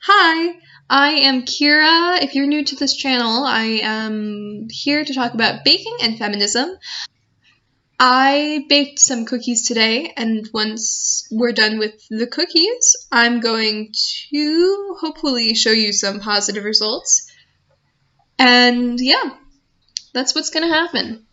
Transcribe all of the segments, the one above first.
Hi, I am Kira. If you're new to this channel, I am here to talk about baking and feminism. I baked some cookies today, and once we're done with the cookies, I'm going to hopefully show you some positive results. And yeah, that's what's gonna happen.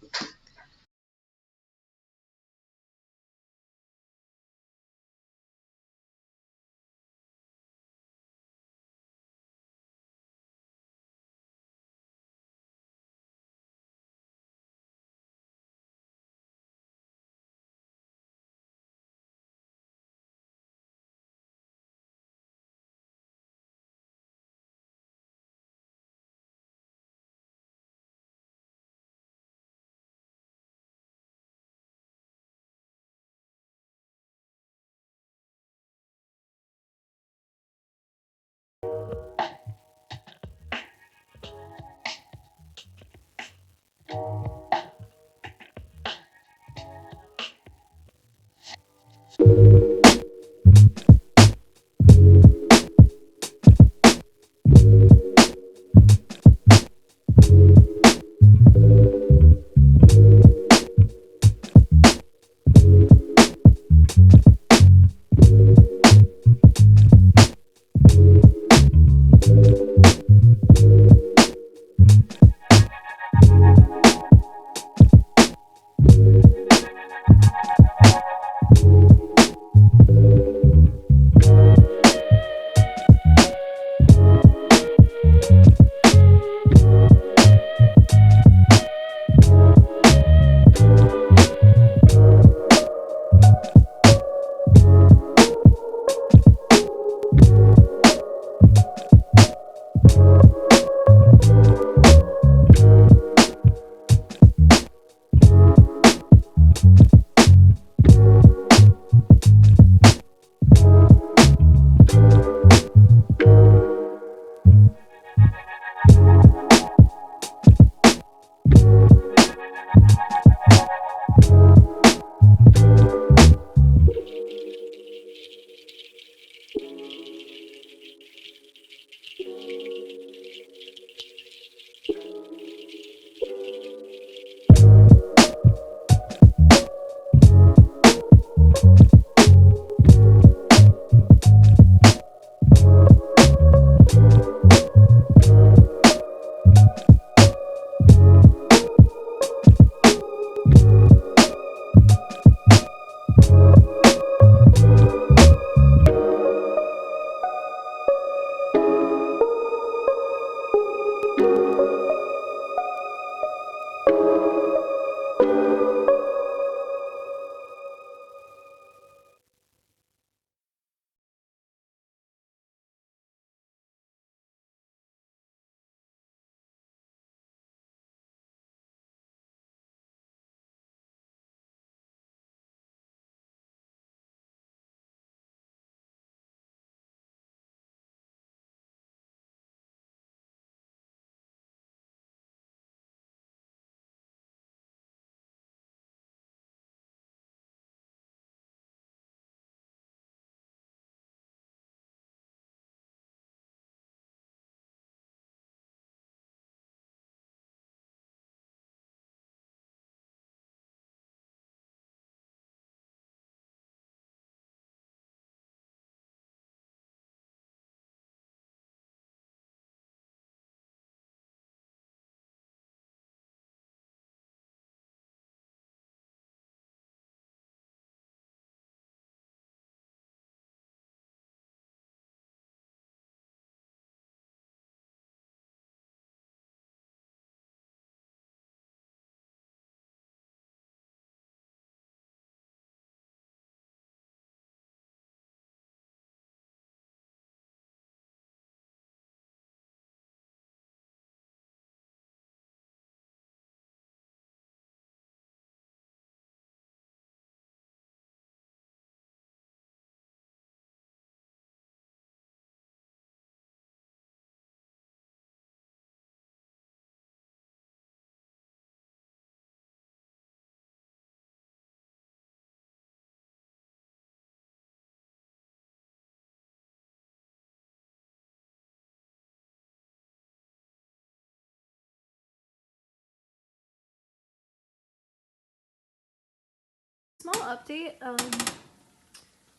small update.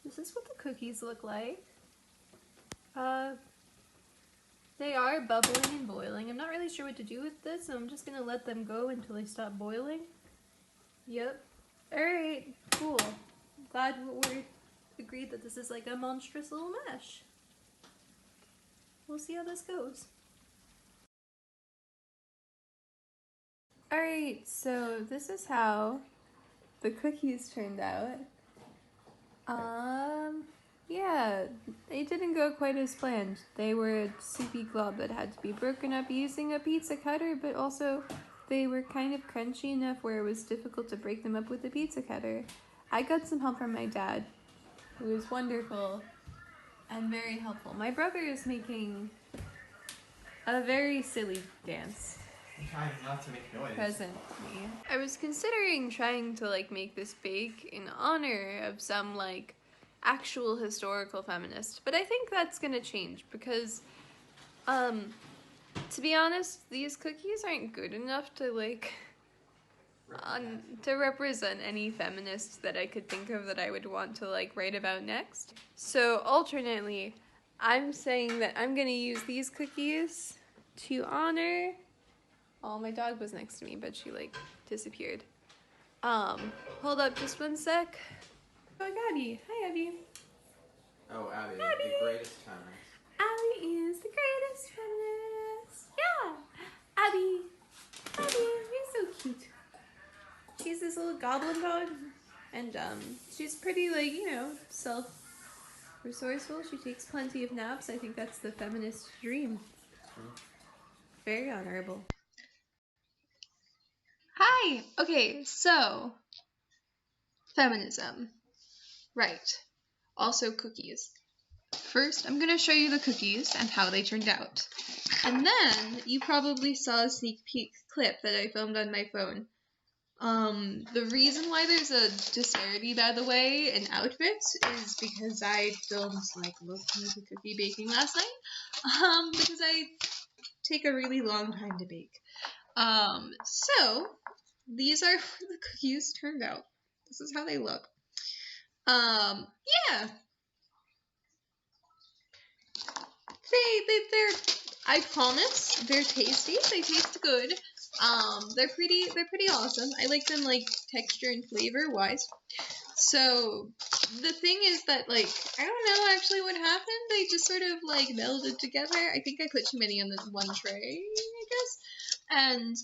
This is what the cookies look like. They are bubbling and boiling. I'm not really sure what to do with this, so I'm just gonna let them go until they stop boiling. Yep. Alright, cool. Glad we agreed that this is like a monstrous little mesh. We'll see how this goes. Alright, so this is how the cookies turned out. Yeah, they didn't go quite as planned. They were a soupy glob that had to be broken up using a pizza cutter, but also they were kind of crunchy enough where it was difficult to break them up with a pizza cutter. I got some help from my dad, who was wonderful and very helpful. My brother is making a very silly dance. I'm trying not to make noise. Presently. I was considering trying to like make this bake in honor of some like actual historical feminist, but I think that's gonna change because to be honest, these cookies aren't good enough to like to represent any feminists that I could think of that I would want to like write about next. So alternately, I'm saying that I'm gonna use these cookies to honor. Oh, my dog was next to me, but she like disappeared. Hold up just one sec. Oh, Abby. Hi, Abby. Oh, Abby, Abby. the greatest feminist. Abby is the greatest feminist. Yeah. Abby. Abby, you're so cute. She's this little goblin dog. And she's pretty like, you know, self-resourceful. She takes plenty of naps. I think that's the feminist dream. Very honorable. Hi! Okay, so feminism. Right. Also cookies. First, I'm going to show you the cookies and how they turned out. And then, you probably saw a sneak peek clip that I filmed on my phone. The reason why there's a disparity, by the way, in outfits is because I filmed, like, low-key cookie baking last night. Because I take a really long time to bake. So, these are how the cookies turned out. This is how they look. Yeah. They're, I promise, they're tasty. They taste good. They're pretty awesome. I like them, like, texture and flavor wise. So, the thing is that, like, I don't know actually what happened. They just sort of, like, melded together. I think I put too many on this one tray, I guess. And,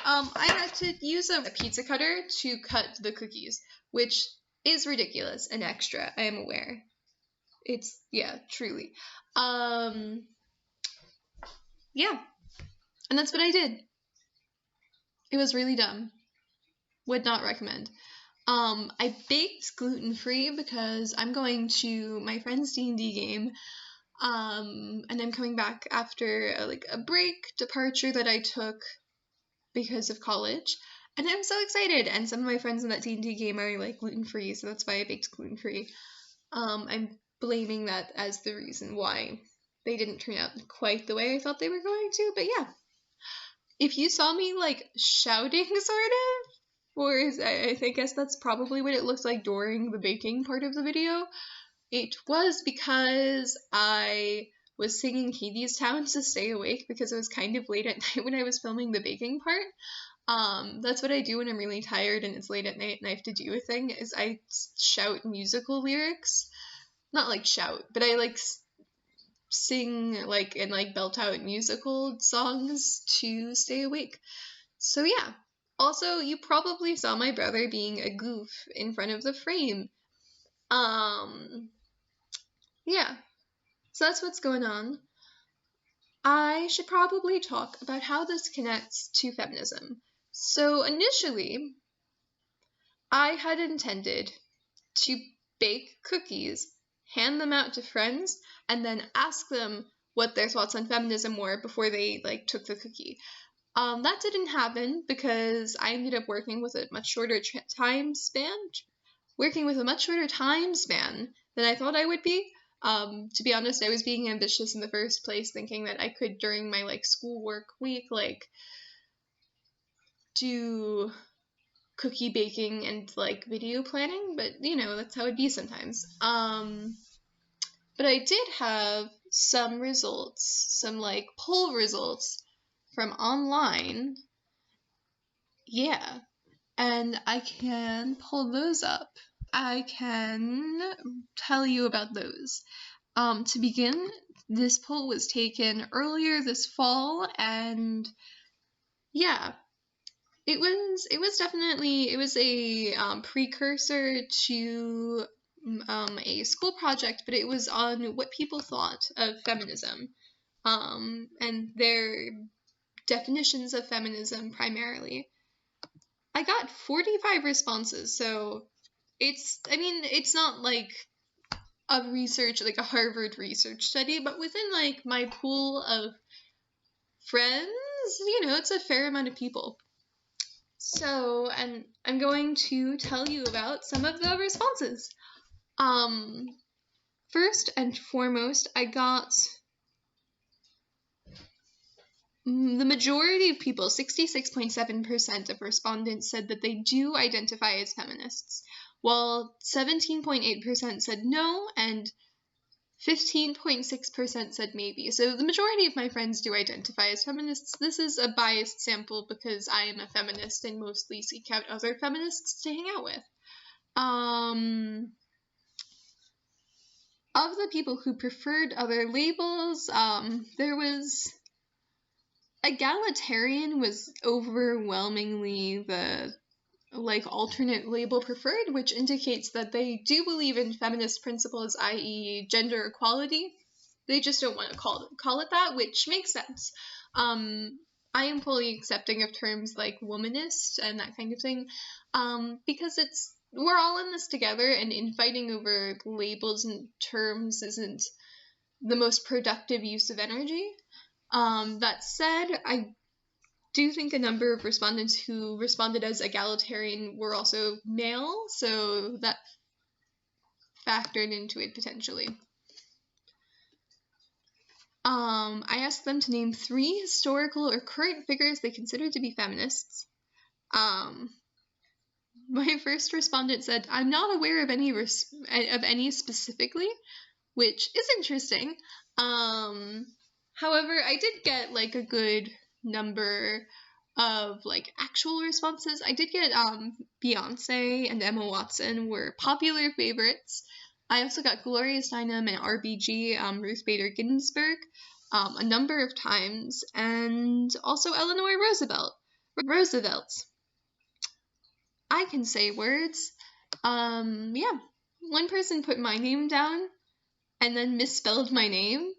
I had to use a pizza cutter to cut the cookies, which is ridiculous and extra, I am aware. It's, yeah, truly. Yeah. And that's what I did. It was really dumb. Would not recommend. I baked gluten-free because I'm going to my friend's D&D game, and I'm coming back after a break departure that I took because of college, and I'm so excited. And some of my friends in that D&D game are like gluten-free, so that's why I baked gluten-free. I'm blaming that as the reason why they didn't turn out quite the way I thought they were going to, but yeah. If you saw me, like, shouting, sort of, or I guess that's probably what it looked like during the baking part of the video, it was because I was singing Katie's Town to stay awake because it was kind of late at night when I was filming the baking part. That's what I do when I'm really tired and it's late at night and I have to do a thing, is I shout musical lyrics. Not like shout, but I like sing like and like belt out musical songs to stay awake. So yeah. Also, you probably saw my brother being a goof in front of the frame. Yeah. So that's what's going on. I should probably talk about how this connects to feminism. So initially, I had intended to bake cookies, hand them out to friends, and then ask them what their thoughts on feminism were before they like took the cookie. That didn't happen because I ended up working with a much shorter time span than I thought I would be. To be honest, I was being ambitious in the first place, thinking that I could, during my like schoolwork week, like do cookie baking and like video planning, but you know, that's how it be sometimes. But I did have some results, some like poll results from online. Yeah. And I can pull those up. I can tell you about those. To begin, this poll was taken earlier this fall, and yeah, it was definitely a precursor to a school project, but it was on what people thought of feminism, and their definitions of feminism primarily. I got 45 responses, so it's not like a research, like a Harvard research study, but within like my pool of friends, it's a fair amount of people. So, and I'm going to tell you about some of the responses. First and foremost, I got the majority of people, 66.7% of respondents, said that they do identify as feminists, while 17.8% said no, and 15.6% said maybe. So the majority of my friends do identify as feminists. This is a biased sample because I am a feminist and mostly seek out other feminists to hang out with. Of the people who preferred other labels, there was egalitarian was overwhelmingly the alternate label preferred, which indicates that they do believe in feminist principles, i.e. gender equality. They just don't want to call it that, which makes sense. I am fully accepting of terms like womanist and that kind of thing, because we're all in this together, and infighting over labels and terms isn't the most productive use of energy. That said, I do think a number of respondents who responded as egalitarian were also male, so that factored into it potentially. I asked them to name 3 historical or current figures they consider to be feminists. My first respondent said, "I'm not aware of any specifically," which is interesting. However, I did get like a good number of like actual responses. I did get Beyonce and Emma Watson were popular favorites. I also got Gloria Steinem and RBG, Ruth Bader Ginsburg, a number of times, and also Eleanor Roosevelt. I can say words. Yeah. One person put my name down and then misspelled my name,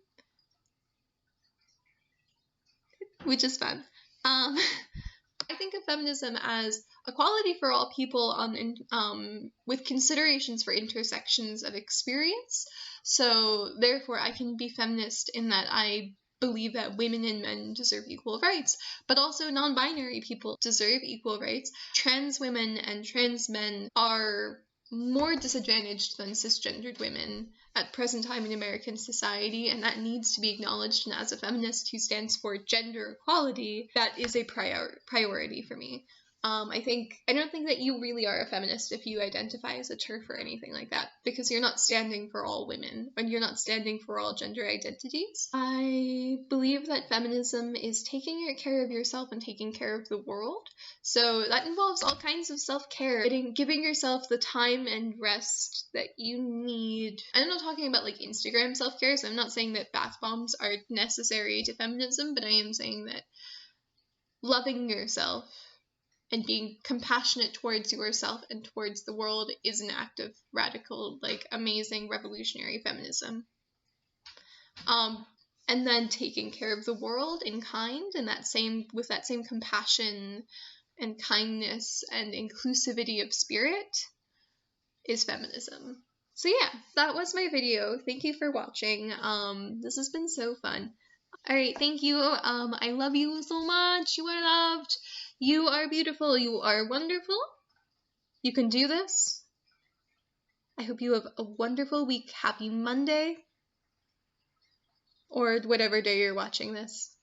which is fun. I think of feminism as equality for all people with considerations for intersections of experience. So therefore, I can be feminist in that I believe that women and men deserve equal rights, but also non-binary people deserve equal rights. Trans women and trans men are more disadvantaged than cisgendered women at present time in American society, and that needs to be acknowledged. And as a feminist who stands for gender equality, that is a priority for me. I don't think that you really are a feminist if you identify as a TERF or anything like that, because you're not standing for all women, and you're not standing for all gender identities. I believe that feminism is taking care of yourself and taking care of the world. So that involves all kinds of self-care, giving yourself the time and rest that you need. I'm not talking about like Instagram self-care, so I'm not saying that bath bombs are necessary to feminism, but I am saying that loving yourself and being compassionate towards yourself and towards the world is an act of radical, like, amazing, revolutionary feminism. And then taking care of the world in kind and with that same compassion and kindness and inclusivity of spirit is feminism. So yeah, that was my video. Thank you for watching. This has been so fun. Alright, thank you. I love you so much. You are loved. You are beautiful. You are wonderful. You can do this. I hope you have a wonderful week. Happy Monday. Or whatever day you're watching this.